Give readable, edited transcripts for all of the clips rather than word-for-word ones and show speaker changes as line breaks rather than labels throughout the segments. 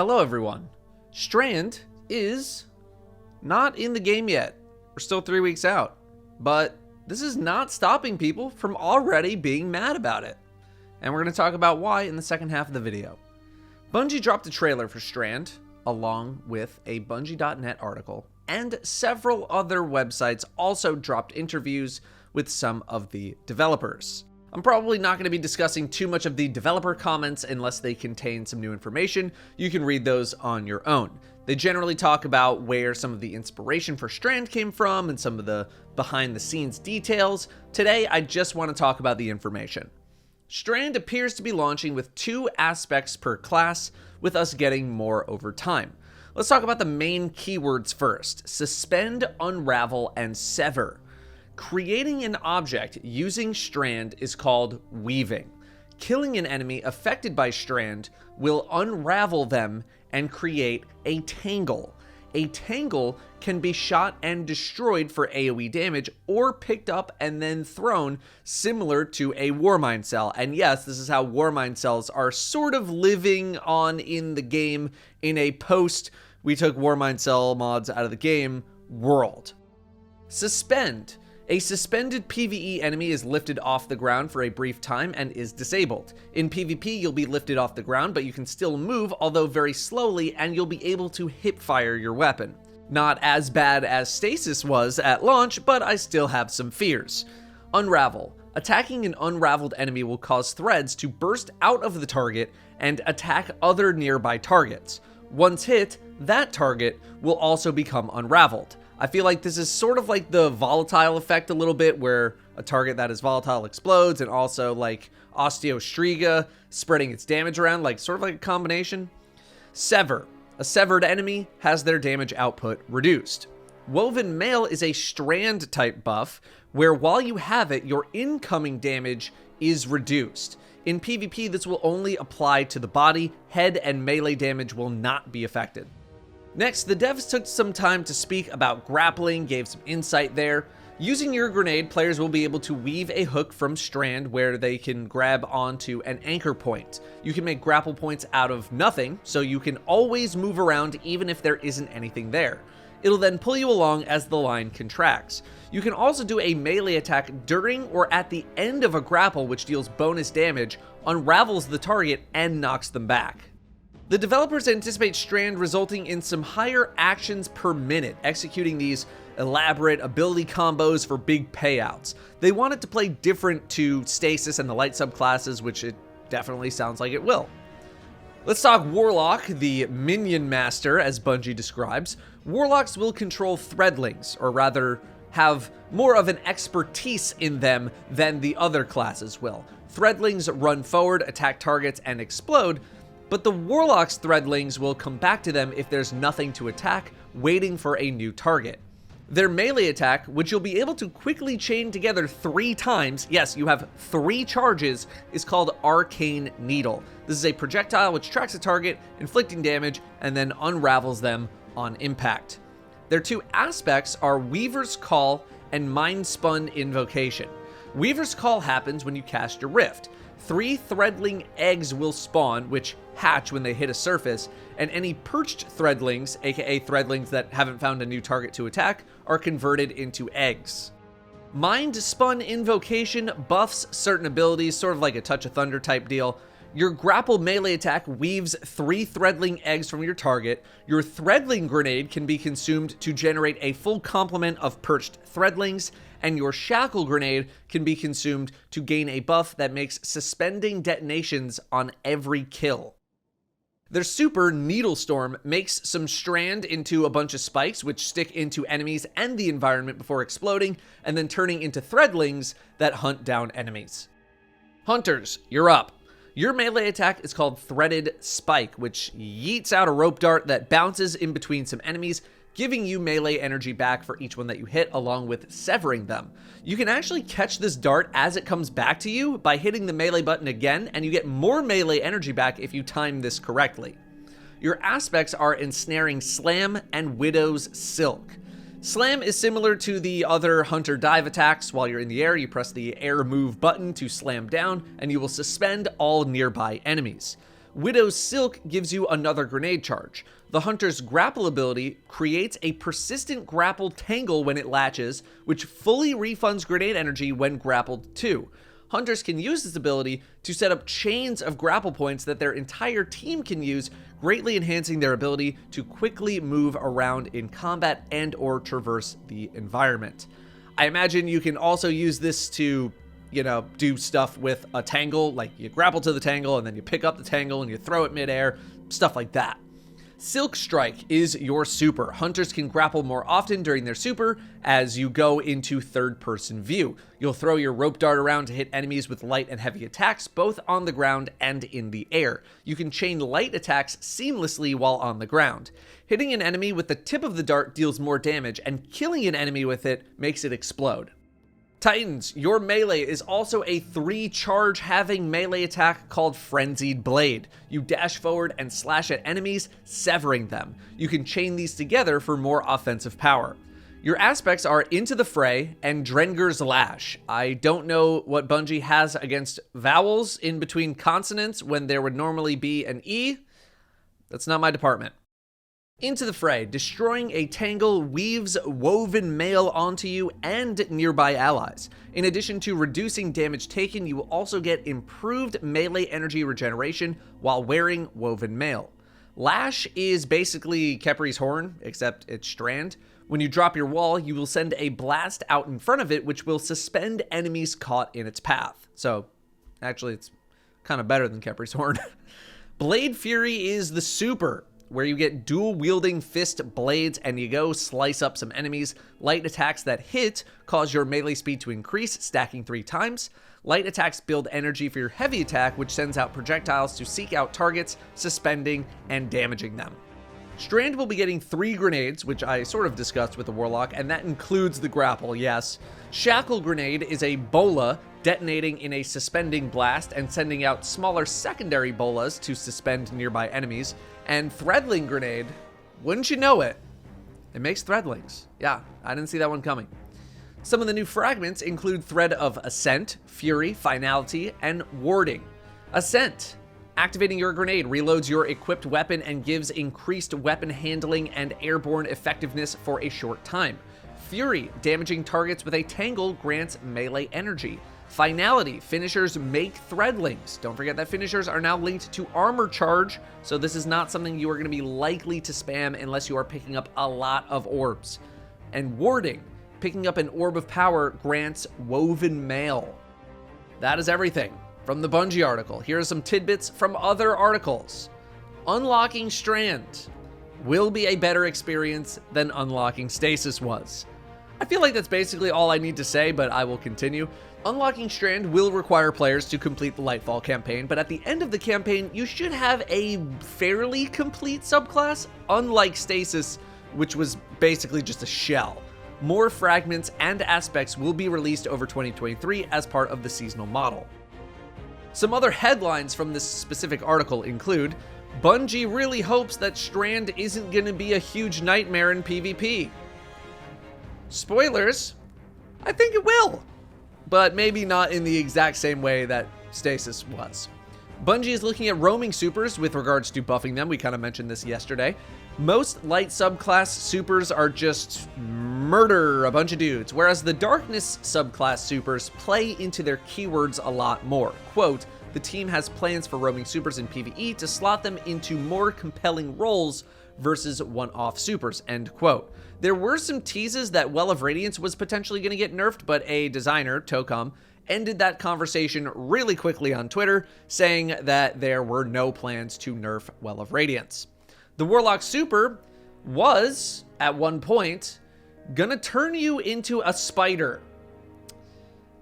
Hello everyone. Strand is not in the game yet. We're still 3 weeks out, but this is not stopping people from already being mad about it. And we're going to talk about why in the second half of the video. Bungie dropped a trailer for Strand, along with a Bungie.net article, and several other websites also dropped interviews with some of the developers. I'm probably not going to be discussing too much of the developer comments unless they contain some new information. You can read those on your own. They generally talk about where some of the inspiration for Strand came from and some of the behind the scenes details. Today, I just want to talk about the information. Strand appears to be launching with 2 aspects per class, with us getting more over time. Let's talk about the main keywords first: suspend, unravel, and sever. Creating an object using Strand is called weaving. Killing an enemy affected by Strand will unravel them and create a tangle. A tangle can be shot and destroyed for AoE damage, or picked up and then thrown, similar to a Warmind cell. And yes, this is how Warmind cells are sort of living on in the game in a post we took Warmind cell mods out of the game world. Suspend. A suspended PvE enemy is lifted off the ground for a brief time and is disabled. In PvP, you'll be lifted off the ground, but you can still move, although very slowly, and you'll be able to hip-fire your weapon. Not as bad as Stasis was at launch, but I still have some fears. Unravel. Attacking an unraveled enemy will cause threads to burst out of the target and attack other nearby targets. Once hit, that target will also become unraveled. I feel like this is sort of like the volatile effect a little bit, where a target that is volatile explodes, and also like Osteostriga spreading its damage around, like sort of like a combination. Sever. A severed enemy has their damage output reduced. Woven Mail is a Strand type buff, where while you have it, your incoming damage is reduced. In PvP, this will only apply to the body. Head and melee damage will not be affected. Next, the devs took some time to speak about grappling, gave some insight there. Using your grenade, players will be able to weave a hook from Strand where they can grab onto an anchor point. You can make grapple points out of nothing, so you can always move around even if there isn't anything there. It'll then pull you along as the line contracts. You can also do a melee attack during or at the end of a grapple, which deals bonus damage, unravels the target, and knocks them back. The developers anticipate Strand resulting in some higher actions per minute, executing these elaborate ability combos for big payouts. They want it to play different to Stasis and the light subclasses, which it definitely sounds like it will. Let's talk Warlock, the minion master, as Bungie describes. Warlocks will control threadlings, or rather have more of an expertise in them than the other classes will. Threadlings run forward, attack targets, and explode, but the Warlock's threadlings will come back to them if there's nothing to attack, waiting for a new target. Their melee attack, which you'll be able to quickly chain together 3 times, yes, you have 3 charges, is called Arcane Needle. This is a projectile which tracks a target, inflicting damage, and then unravels them on impact. Their 2 aspects are Weaver's Call and Mind-Spun Invocation. Weaver's Call happens when you cast your Rift. 3 threadling eggs will spawn, which hatch when they hit a surface, and any perched threadlings, aka threadlings that haven't found a new target to attack, are converted into eggs. Mind-Spun Invocation buffs certain abilities, sort of like a Touch of Thunder type deal. Your grapple melee attack weaves 3 threadling eggs from your target. Your threadling grenade can be consumed to generate a full complement of perched threadlings, and your shackle grenade can be consumed to gain a buff that makes suspending detonations on every kill. Their super, Needle Storm, makes some Strand into a bunch of spikes which stick into enemies and the environment before exploding, and then turning into threadlings that hunt down enemies. Hunters, you're up. Your melee attack is called Threaded Spike, which yeets out a rope dart that bounces in between some enemies, giving you melee energy back for each one that you hit, along with severing them. You can actually catch this dart as it comes back to you by hitting the melee button again, and you get more melee energy back if you time this correctly. Your aspects are Ensnaring Slam and Widow's Silk. Slam is similar to the other Hunter dive attacks. While you're in the air, you press the air move button to slam down, and you will suspend all nearby enemies. Widow's Silk gives you another grenade charge. The Hunter's Grapple ability creates a persistent grapple tangle when it latches, which fully refunds grenade energy when grappled too. Hunters can use this ability to set up chains of grapple points that their entire team can use, greatly enhancing their ability to quickly move around in combat and or traverse the environment. I imagine you can also use this to, do stuff with a tangle, like you grapple to the tangle and then you pick up the tangle and you throw it midair, stuff like that. Silk Strike is your super. Hunters can grapple more often during their super as you go into third-person view. You'll throw your rope dart around to hit enemies with light and heavy attacks, both on the ground and in the air. You can chain light attacks seamlessly while on the ground. Hitting an enemy with the tip of the dart deals more damage, and killing an enemy with it makes it explode. Titans, your melee is also a 3-charge having melee attack called Frenzied Blade. You dash forward and slash at enemies, severing them. You can chain these together for more offensive power. Your aspects are Into the Fray and Drenger's Lash. I don't know what Bungie has against vowels in between consonants when there would normally be an E. That's not my department. Into the Fray, destroying a tangle weaves woven mail onto you and nearby allies. In addition to reducing damage taken, you will also get improved melee energy regeneration while wearing woven mail. Lash is basically Kepri's horn, except it's Strand. When you drop your wall, you will send a blast out in front of it, which will suspend enemies caught in its path. So, actually, it's kind of better than Kepri's horn. Blade Fury is the super, where you get dual-wielding fist blades and you go slice up some enemies. Light attacks that hit cause your melee speed to increase, stacking 3 times. Light attacks build energy for your heavy attack, which sends out projectiles to seek out targets, suspending and damaging them. Strand will be getting 3 grenades, which I sort of discussed with the Warlock, and that includes the grapple, yes. Shackle Grenade is a bola detonating in a suspending blast and sending out smaller secondary bolas to suspend nearby enemies. And Threadling Grenade, wouldn't you know it, it makes threadlings. Yeah, I didn't see that one coming. Some of the new fragments include Thread of Ascent, Fury, Finality, and Warding. Ascent. Activating your grenade reloads your equipped weapon and gives increased weapon handling and airborne effectiveness for a short time. Fury, damaging targets with a tangle, grants melee energy. Finality, finishers make threadlings. Don't forget that finishers are now linked to armor charge, so this is not something you are going to be likely to spam unless you are picking up a lot of orbs. And Warding, picking up an orb of power grants woven mail. That is everything from the Bungie article. Here are some tidbits from other articles. Unlocking Strand will be a better experience than unlocking Stasis was. I feel like that's basically all I need to say, but I will continue. Unlocking Strand will require players to complete the Lightfall campaign, but at the end of the campaign, you should have a fairly complete subclass, unlike Stasis, which was basically just a shell. More fragments and aspects will be released over 2023 as part of the seasonal model. Some other headlines from this specific article include, Bungie really hopes that Strand isn't going to be a huge nightmare in PvP. Spoilers, I think it will, but maybe not in the exact same way that Stasis was. Bungie is looking at roaming supers with regards to buffing them. We kind of mentioned this yesterday. Most light subclass supers are just murder a bunch of dudes, whereas the darkness subclass supers play into their keywords a lot more. Quote, the team has plans for roaming supers in PvE to slot them into more compelling roles versus one-off supers, end quote. There were some teases that Well of Radiance was potentially going to get nerfed, but a designer, Tocom, ended that conversation really quickly on Twitter, saying that there were no plans to nerf Well of Radiance. The Warlock Super was, at one point, gonna turn you into a spider.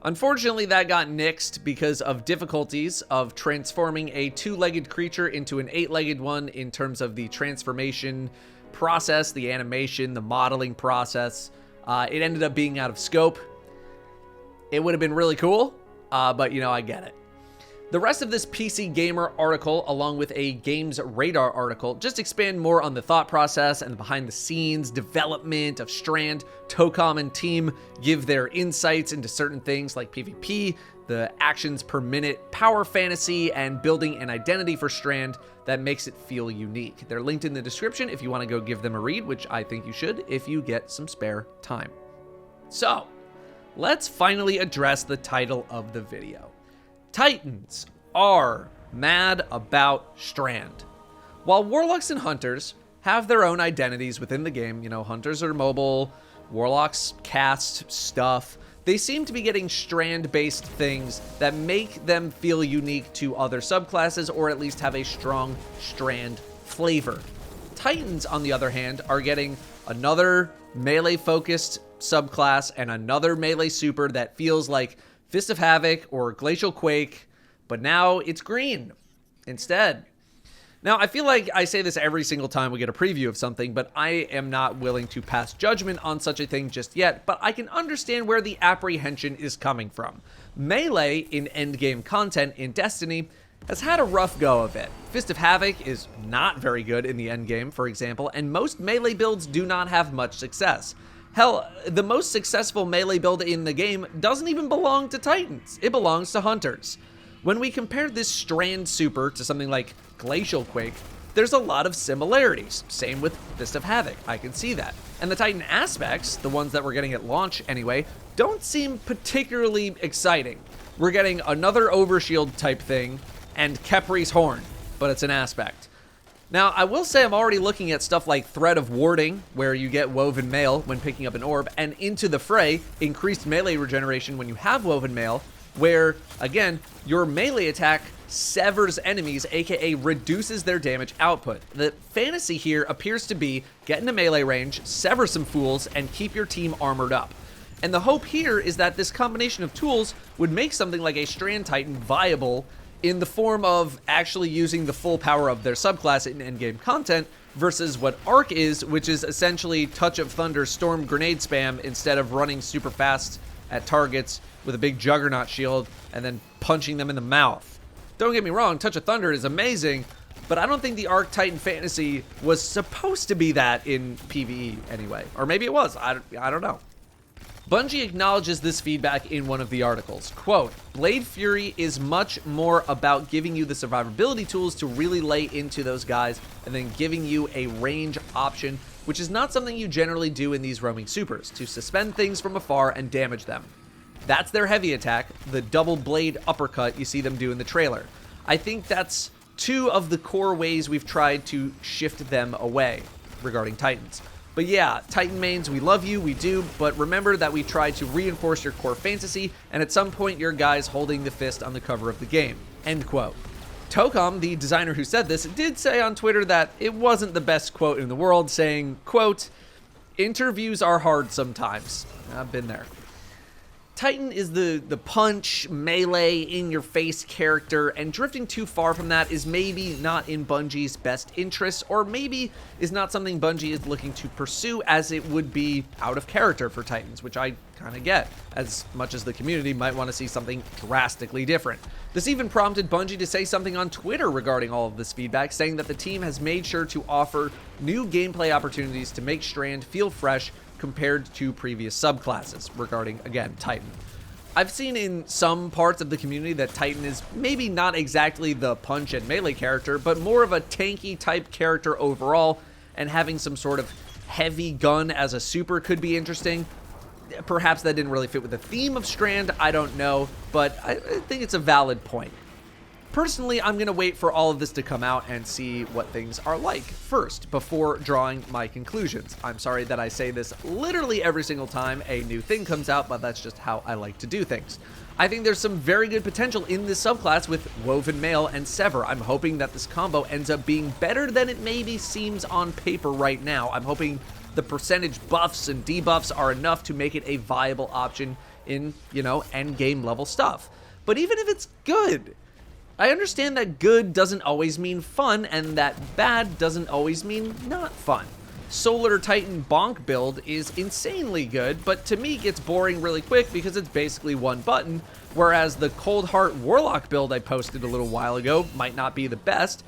Unfortunately, that got nixed because of difficulties of transforming a 2-legged creature into an 8-legged one in terms of the transformation process, the animation, the modeling process. It ended up being out of scope. It would have been really cool, but I get it. The rest of this PC Gamer article, along with a Games Radar article, just expand more on the thought process and the behind the scenes development of Strand. Tocom and team give their insights into certain things like PvP, the actions per minute power fantasy, and building an identity for Strand that makes it feel unique. They're linked in the description if you want to go give them a read, which I think you should if you get some spare time. So, let's finally address the title of the video. Titans are mad about Strand. While Warlocks and Hunters have their own identities within the game, you know, Hunters are mobile, Warlocks cast stuff, they seem to be getting Strand-based things that make them feel unique to other subclasses, or at least have a strong Strand flavor. Titans, on the other hand, are getting another melee-focused subclass and another melee super that feels like Fist of Havoc or Glacial Quake, but now it's green instead. Now, I feel like I say this every single time we get a preview of something, but I am not willing to pass judgment on such a thing just yet, but I can understand where the apprehension is coming from. Melee in endgame content in Destiny has had a rough go of it. Fist of Havoc is not very good in the endgame, for example, and most melee builds do not have much success. Hell, the most successful melee build in the game doesn't even belong to Titans. It belongs to Hunters. When we compare this Strand super to something like Glacial Quake, there's a lot of similarities. Same with Fist of Havoc, I can see that. And the Titan aspects, the ones that we're getting at launch anyway, don't seem particularly exciting. We're getting another Overshield type thing and Kepri's Horn, but it's an aspect. Now, I will say I'm already looking at stuff like Thread of Warding, where you get Woven Mail when picking up an orb, and Into the Fray, increased melee regeneration when you have Woven Mail, where, again, your melee attack severs enemies, aka reduces their damage output. The fantasy here appears to be get into melee range, sever some fools, and keep your team armored up. And the hope here is that this combination of tools would make something like a Strand Titan viable in the form of actually using the full power of their subclass in endgame content versus what Arc is, which is essentially Touch of Thunder storm grenade spam instead of running super fast at targets with a big Juggernaut shield and then punching them in the mouth. Don't get me wrong, Touch of Thunder is amazing, but I don't think the Arc Titan fantasy was supposed to be that in PvE anyway. Or maybe it was, I don't know. Bungie acknowledges this feedback in one of the articles. Quote, Blade Fury is much more about giving you the survivability tools to really lay into those guys and then giving you a range option, which is not something you generally do in these roaming supers, to suspend things from afar and damage them. That's their heavy attack, the double blade uppercut you see them do in the trailer. I think that's two of the core ways we've tried to shift them away regarding Titans. But yeah, Titan mains, we love you, we do, but remember that we try to reinforce your core fantasy, and at some point your guy's holding the fist on the cover of the game. End quote. Tocom, the designer who said this, did say on Twitter that it wasn't the best quote in the world, saying, quote, interviews are hard sometimes. I've been there. Titan is the punch, melee, in-your-face character, and drifting too far from that is maybe not in Bungie's best interest, or maybe is not something Bungie is looking to pursue, as it would be out of character for Titans, which I kind of get, as much as the community might want to see something drastically different. This even prompted Bungie to say something on Twitter regarding all of this feedback, saying that the team has made sure to offer new gameplay opportunities to make Strand feel fresh compared to previous subclasses regarding, again, Titan. I've seen in some parts of the community that Titan is maybe not exactly the punch and melee character, but more of a tanky type character overall, and having some sort of heavy gun as a super could be interesting. Perhaps that didn't really fit with the theme of Strand, I don't know, but I think it's a valid point. Personally, I'm going to wait for all of this to come out and see what things are like first before drawing my conclusions. I'm sorry that I say this literally every single time a new thing comes out, but that's just how I like to do things. I think there's some very good potential in this subclass with Woven Mail and Sever. I'm hoping that this combo ends up being better than it maybe seems on paper right now. I'm hoping the percentage buffs and debuffs are enough to make it a viable option in, you know, end game level stuff. But even if it's good, I understand that good doesn't always mean fun, and that bad doesn't always mean not fun. Solar Titan Bonk build is insanely good, but to me gets boring really quick because it's basically one button, whereas the Cold Heart Warlock build I posted a little while ago might not be the best,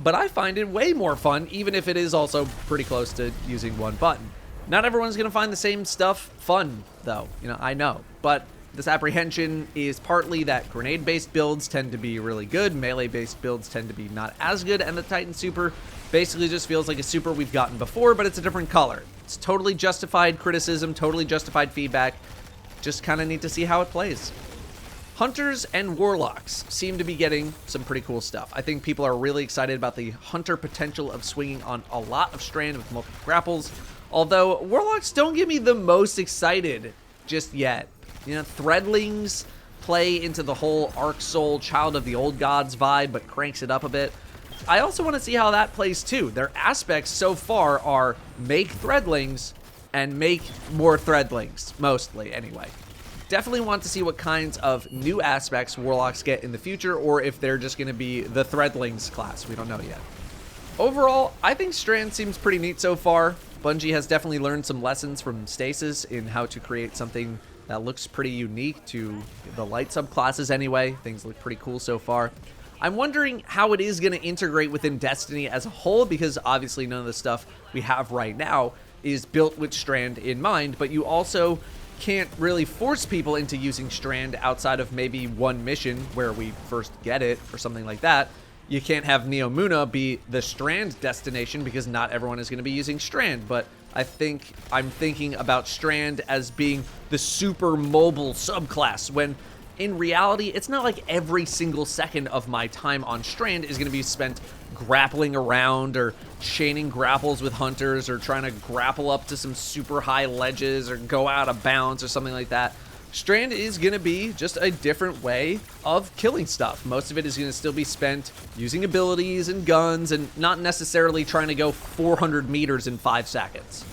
but I find it way more fun, even if it is also pretty close to using one button. Not everyone's going to find the same stuff fun, though, I know, but this apprehension is partly that grenade-based builds tend to be really good, melee-based builds tend to be not as good, and the Titan Super basically just feels like a super we've gotten before, but it's a different color. It's totally justified criticism, totally justified feedback. Just kind of need to see how it plays. Hunters and Warlocks seem to be getting some pretty cool stuff. I think people are really excited about the Hunter potential of swinging on a lot of Strand with multiple grapples, although Warlocks don't get me the most excited just yet. Threadlings play into the whole Arc Soul Child of the Old Gods vibe, but cranks it up a bit. I also want to see how that plays too. Their aspects so far are make Threadlings and make more Threadlings, mostly anyway. Definitely want to see what kinds of new aspects Warlocks get in the future, or if they're just going to be the Threadlings class. We don't know yet. Overall, I think Strand seems pretty neat so far. Bungie has definitely learned some lessons from Stasis in how to create something that looks pretty unique to the light subclasses anyway. Things look pretty cool so far. I'm wondering how it is going to integrate within Destiny as a whole, because obviously none of the stuff we have right now is built with Strand in mind, but you also can't really force people into using Strand outside of maybe one mission where we first get it or something like that. You can't have Neomuna be the Strand destination because not everyone is going to be using Strand, but I'm thinking about Strand as being the super mobile subclass, when in reality, it's not like every single second of my time on Strand is going to be spent grappling around or chaining grapples with hunters or trying to grapple up to some super high ledges or go out of bounds or something like that. Strand is going to be just a different way of killing stuff. Most of it is going to still be spent using abilities and guns and not necessarily trying to go 400 meters in 5 seconds.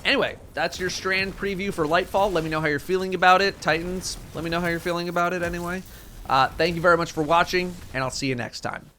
Anyway, that's your Strand preview for Lightfall. Let me know how you're feeling about it. Titans, let me know how you're feeling about it anyway. Thank you very much for watching, and I'll see you next time.